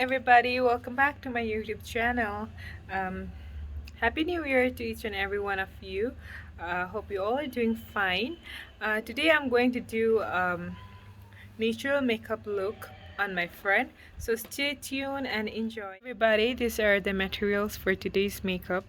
everybody, welcome back to my YouTube channel. Um, Happy New Year to each and every one of you. Hope you all are doing fine. Today I'm going to do natural makeup look on my friend. So stay tuned and enjoy. Everybody, these are the materials for today's makeup.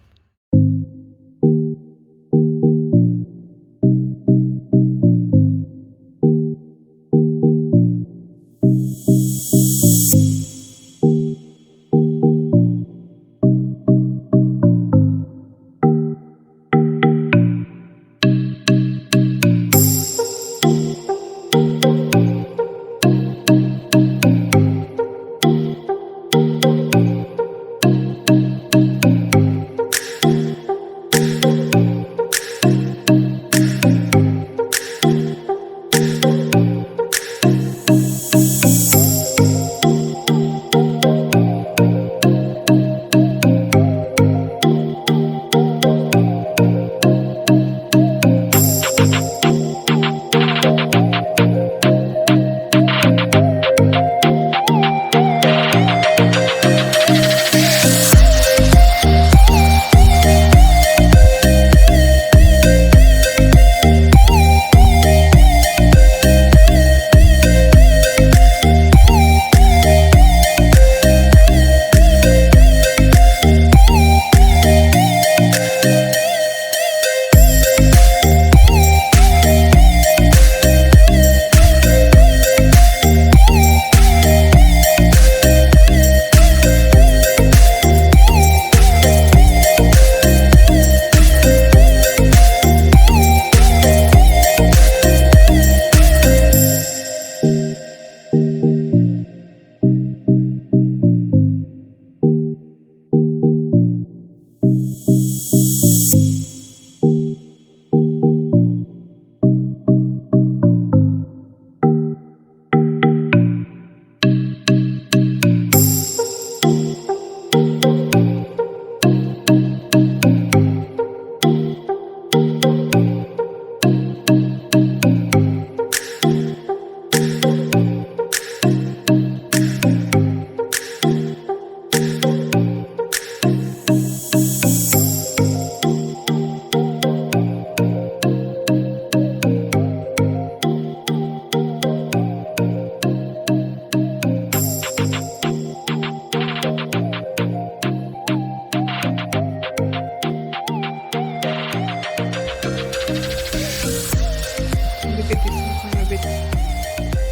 Look at this one, a bit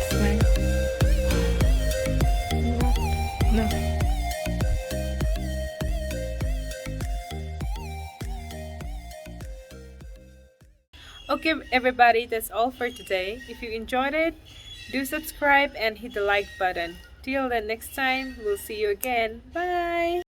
slime. No. Okay, everybody, that's all for today. If you enjoyed it, do subscribe and hit the like button. Till the next time, we'll see you again. Bye!